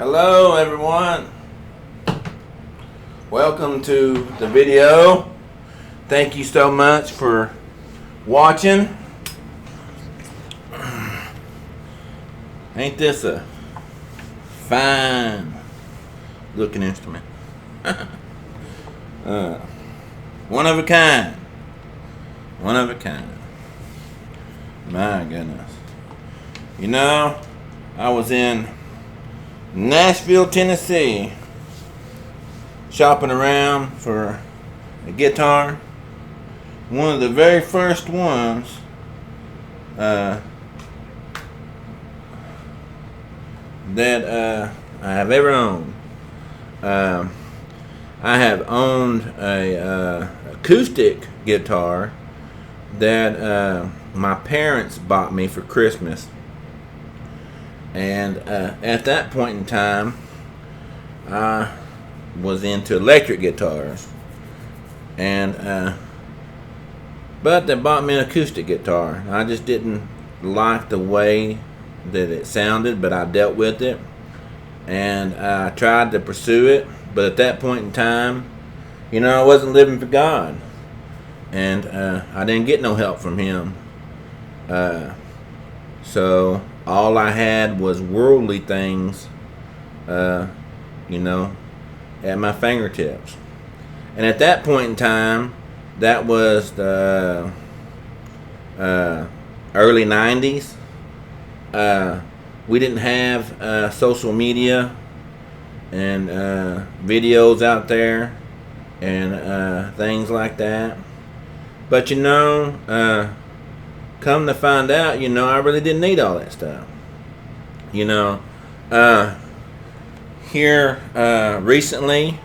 Hello everyone, welcome to the video. Thank you so much for watching. Ain't this a fine looking instrument? One of a kind. One of a kind. My goodness. You know, I was in Nashville, Tennessee, shopping around for a guitar. One of the very first ones that I have ever owned. I have owned a acoustic guitar that my parents bought me for Christmas. And at that point in time, I was into electric guitars, and but they bought me an acoustic guitar. I just didn't like the way that it sounded, but I dealt with it, and I tried to pursue it. But at that point in time, you know, I wasn't living for God, and I didn't get no help from Him. So all I had was worldly things, you know, at my fingertips. And at that point in time, that was the early 90s. We didn't have social media and videos out there and things like that. But you know, come to find out, you know, I really didn't need all that stuff. You know, here recently,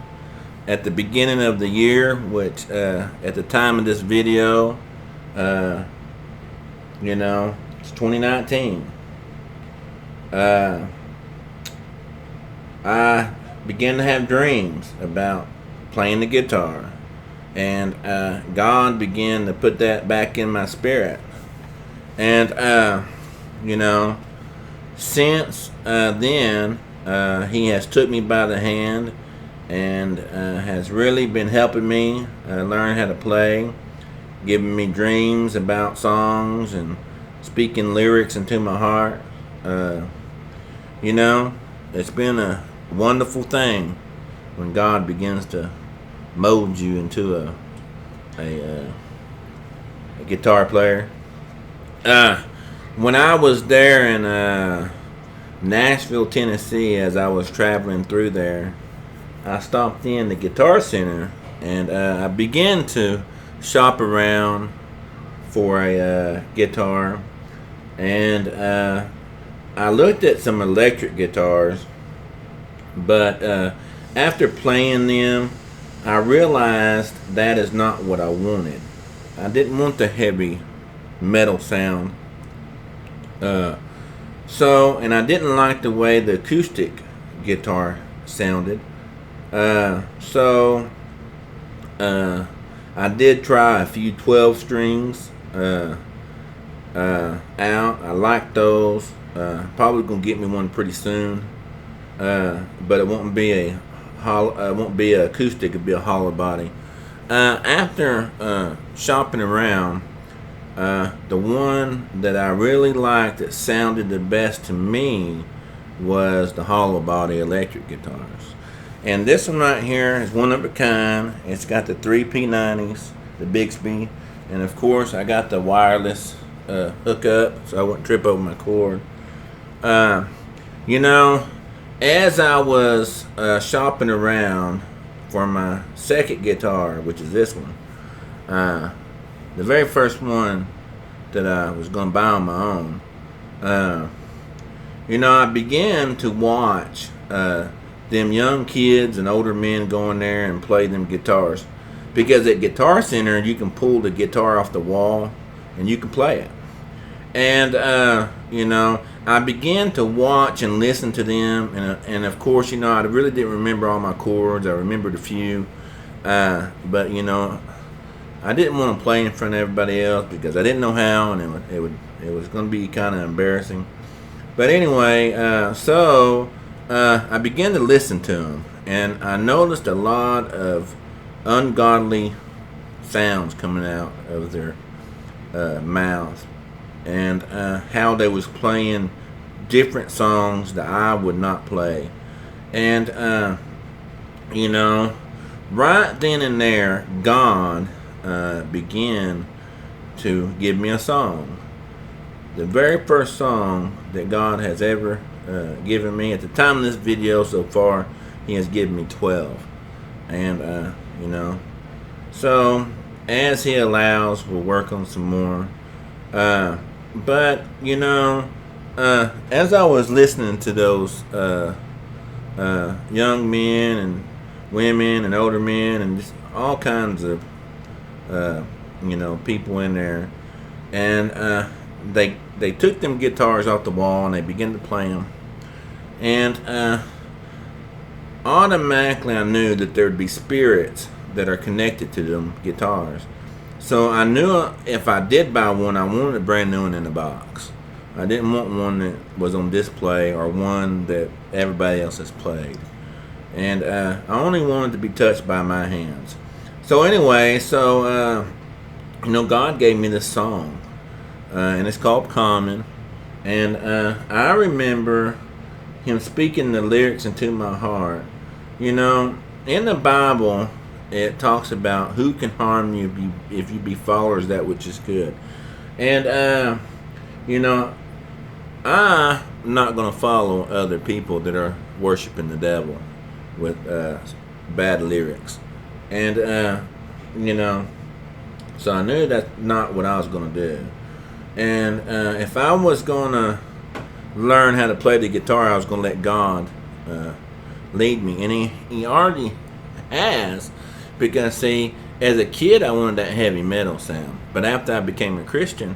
at the beginning of the year, which at the time of this video, you know, it's 2019. I began to have dreams about playing the guitar, and God began to put that back in my spirit. And you know, since then, He has took me by the hand and has really been helping me learn how to play, giving me dreams about songs and speaking lyrics into my heart. You know, it's been a wonderful thing when God begins to mold you into a guitar player. When I was there in Nashville, Tennessee, as I was traveling through there, I stopped in the Guitar Center, and I began to shop around for a guitar, and I looked at some electric guitars, but after playing them, I realized that is not what I wanted. I didn't want the heavy metal sound. And I didn't like the way the acoustic guitar sounded. So I did try a few 12 strings out. I like those. Probably gonna get me one pretty soon. But it won't be a acoustic. It'll be a hollow body. After shopping around, the one that I really liked that sounded the best to me was the hollow body electric guitars. And this one right here is one of a kind. It's got the 3 P90s, the Bixby, and of course I got the wireless hookup so I wouldn't trip over my cord. You know, as I was shopping around for my second guitar, which is this one, the very first one that I was going to buy on my own, you know, I began to watch them young kids and older men go in there and play them guitars. Because at Guitar Center, you can pull the guitar off the wall and you can play it. And, you know, I began to watch and listen to them. And of course, you know, I really didn't remember all my chords. I remembered a few. But, you know, I didn't want to play in front of everybody else because I didn't know how, and it was going to be kind of embarrassing. But anyway, so I began to listen to them, and I noticed a lot of ungodly sounds coming out of their mouths, and how they was playing different songs that I would not play. And you know, right then and there, God began to give me a song. The very first song that God has ever given me. At the time of this video so far, He has given me 12. And, you know, so as He allows, we'll work on some more. But, you know, as I was listening to those young men and women and older men and just all kinds of, you know, people in there, and they took them guitars off the wall and they began to play them, and automatically I knew that there would be spirits that are connected to them guitars. So I knew if I did buy one, I wanted a brand new one in the box. I didn't want one that was on display or one that everybody else has played. And I only wanted to be touched by my hands. So anyway, you know, God gave me this song. And it's called Common. And I remember Him speaking the lyrics into my heart. You know, in the Bible, it talks about who can harm you if you be followers of that which is good. And, you know, I'm not going to follow other people that are worshiping the devil with bad lyrics. And, you know, so I knew that's not what I was going to do. And if I was going to learn how to play the guitar, I was going to let God lead me. And he already has. Because, see, as a kid, I wanted that heavy metal sound. But after I became a Christian,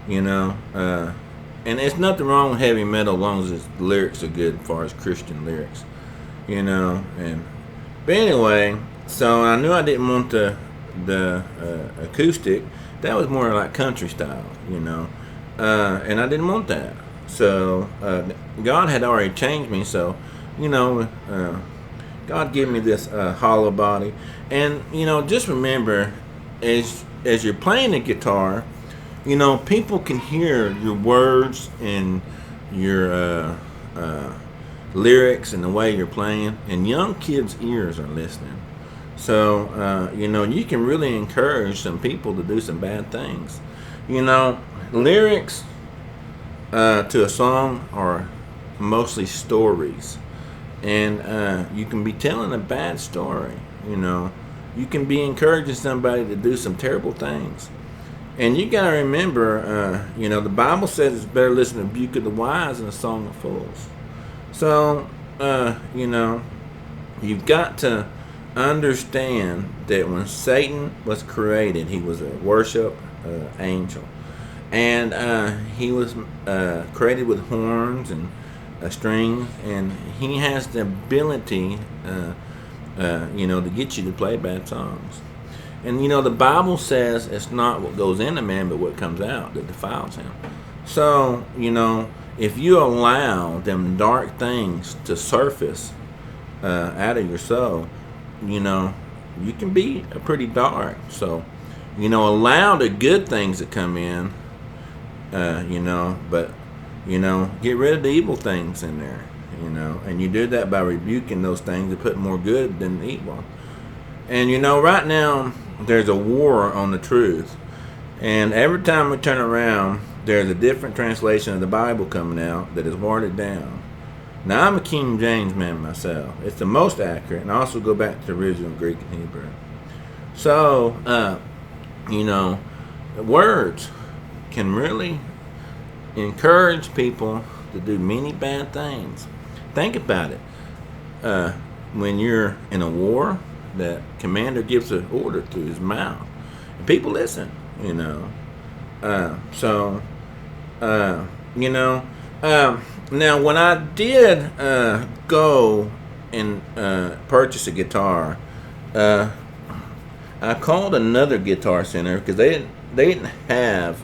you know, and there's nothing wrong with heavy metal as long as the lyrics are good as far as Christian lyrics, you know. But anyway, so I knew I didn't want the acoustic. That was more like country style, you know, and I didn't want that. So God had already changed me. So, you know, God gave me this hollow body, and you know, just remember, as you're playing the guitar, you know, people can hear your words and your lyrics and the way you're playing, and young kids' ears are listening. So, you know, you can really encourage some people to do some bad things. You know, lyrics to a song are mostly stories. And you can be telling a bad story, you know. You can be encouraging somebody to do some terrible things. And you got to remember, you know, the Bible says it's better to listen to the rebuke of the wise than a song of fools. So, you know, you've got to understand that when Satan was created, he was a worship angel. And he was created with horns and a string, and he has the ability, you know, to get you to play bad songs. And, you know, the Bible says it's not what goes into man, but what comes out that defiles him. So, you know, if you allow them dark things to surface out of your soul, you know, you can be pretty dark. So, you know, allow the good things to come in, you know, but, you know, get rid of the evil things in there, you know, and you do that by rebuking those things to put more good than evil. And, you know, right now, there's a war on the truth. And every time we turn around, there's a different translation of the Bible coming out that is watered down. Now, I'm a King James man myself. It's the most accurate, and I also go back to the original Greek and Hebrew. So, you know, words can really encourage people to do many bad things. Think about it. When you're in a war, that commander gives an order through his mouth, and people listen, you know. You know, now when I did go and purchase a guitar, I called another guitar center because they didn't have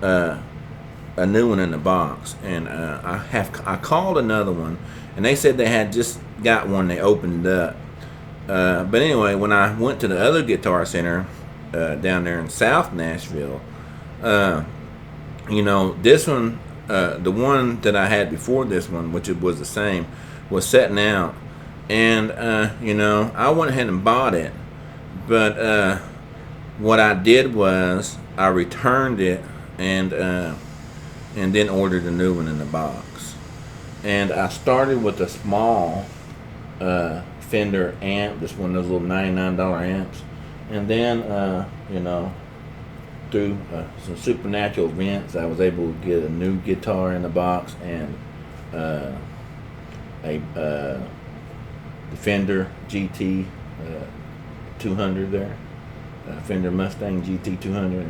a new one in the box, and I called another one, and they said they had just got one. They opened it up. But anyway, when I went to the other Guitar Center down there in South Nashville, this one, the one that I had before this one, which it was the same, was setting out, and I went ahead and bought it. But what I did was I returned it and then ordered a new one in the box. And I started with a small Fender amp, just one of those little $99 amps, and then through some supernatural events, I was able to get a new guitar in the box and the Fender GT 200 there, Fender Mustang GT 200,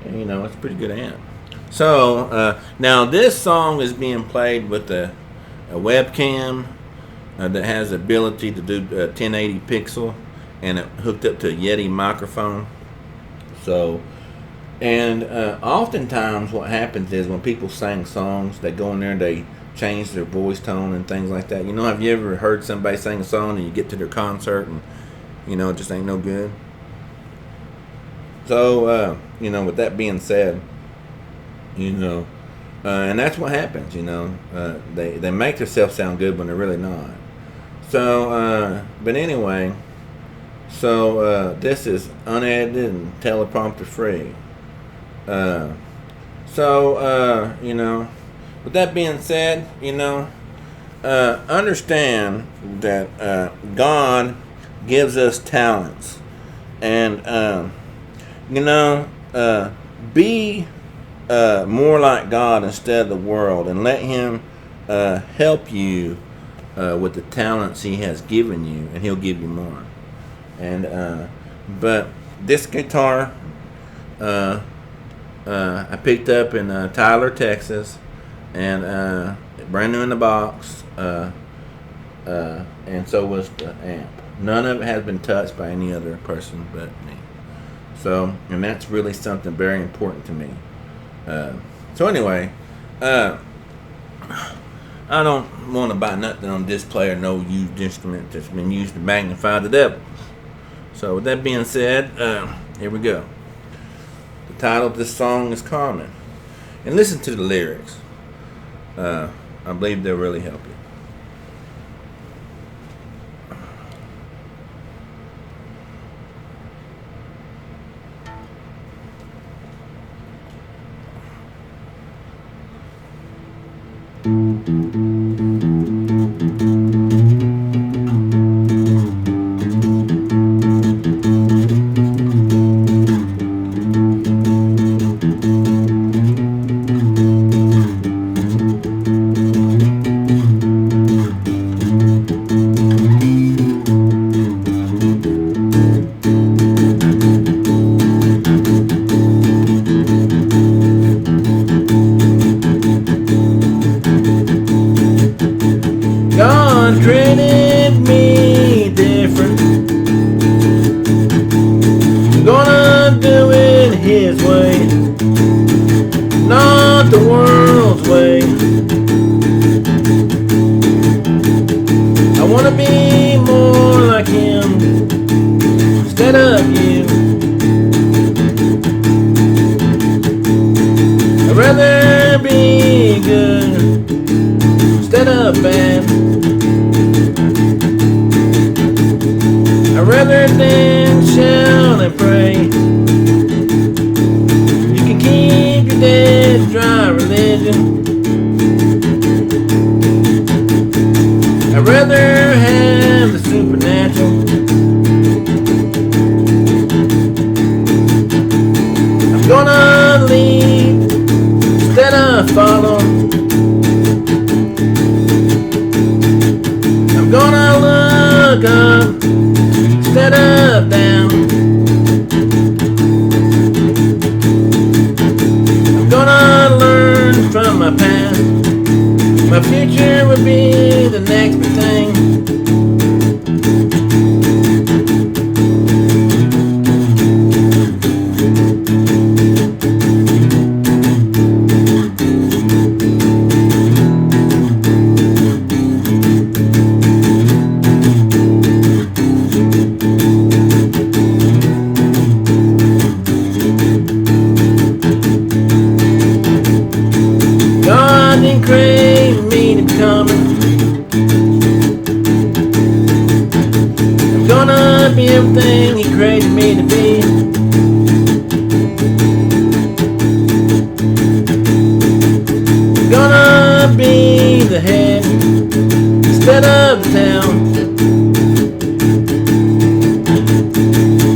and it's a pretty good amp. So now this song is being played with a webcam that has the ability to do 1080 pixel, and it hooked up to a Yeti microphone. So, and oftentimes what happens is when people sing songs, they go in there and they change their voice tone and things like that. Have you ever heard somebody sing a song and you get to their concert and it just ain't no good? So with that being said, and that's what happens. They make themselves sound good when they're really not. So but anyway, so this is unedited and teleprompter free. With that being said, understand that God gives us talents, and be more like God instead of the world, and let Him help you with the talents He has given you, and He'll give you more. And but this guitar I picked up in Tyler, Texas, and brand new in the box, and so was the amp. None of it has been touched by any other person but me. So, and that's really something very important to me. So anyway, I don't want to buy nothing on display or no used instrument that's been used to magnify the devil. So with that being said, here we go. The title of this song is Common. And listen to the lyrics. I believe they'll really help you. God created me different. I'm gonna do it His way, not the world's way. I wanna be more like Him instead of you. I'd rather be good instead of bad. I'd rather than shout and pray. You can keep your dead dry religion. I'd rather have the supernatural. I'm gonna lead instead of follow. I'm gonna look up instead of down. I'm gonna learn from my past. My future would be the next big thing. be everything He created me to be. Gonna be the head instead of the tail.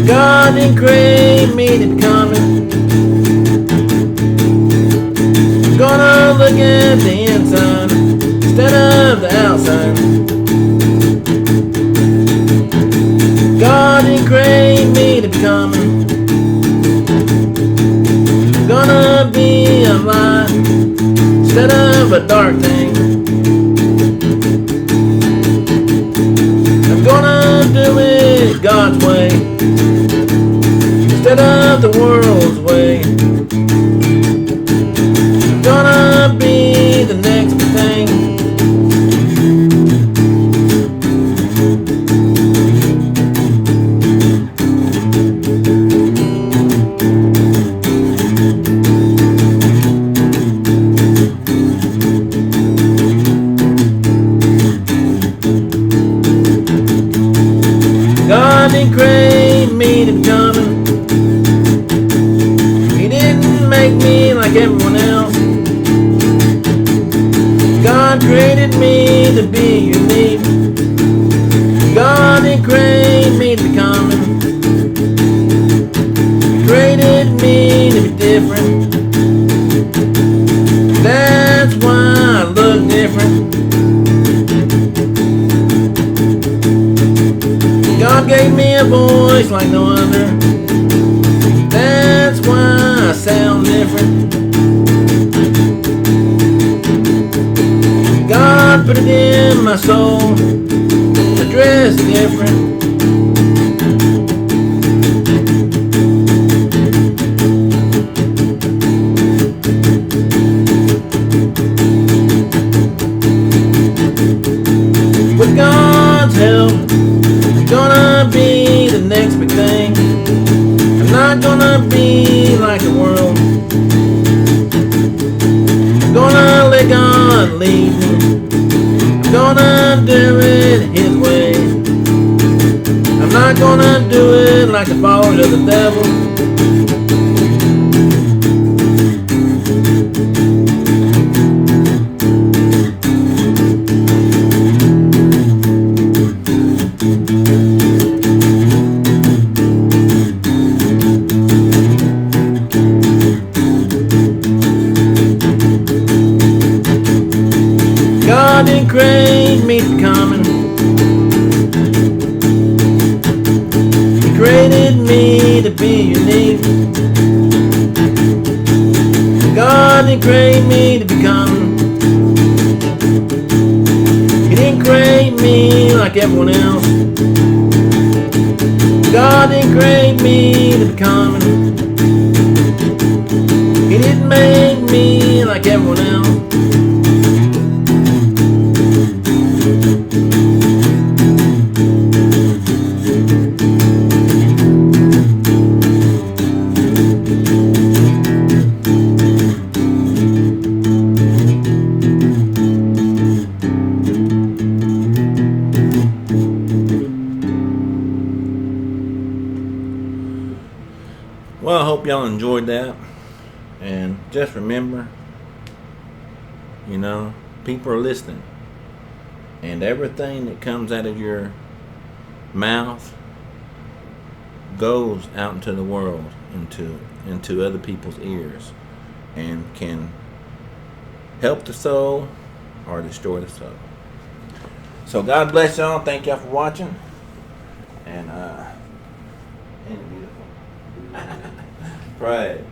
God didn't create me to become it. Gonna look at the inside instead of the outside. God didn't create me to become it. Gonna be a light instead of a dark thing. I'm gonna do it God's way instead of the world's way. I'm gonna be the next big thing. God didn't create me to become it. He didn't make me like everyone else. God created me to be unique. God didn't create me to become it. He created me to be different. That's why I look different. God gave me a voice like no other. That's why I sound different. God put it in my soul to dress different. With God's help, I'm gonna be the next big thing. I'm not gonna be like the world. I'm gonna let God lead me. I'm gonna do it His way. I'm not gonna do it like the followers of the devil. God didn't create me to become it. He created me to be unique. God didn't create me to become it. He didn't create me like everyone else. God didn't create me to become it. He didn't make me like everyone else. Well, I hope y'all enjoyed that. And just remember, people are listening. And everything that comes out of your mouth goes out into the world, into other people's ears, and can help the soul or destroy the soul. So God bless y'all. Thank y'all for watching. And beautiful. Pray.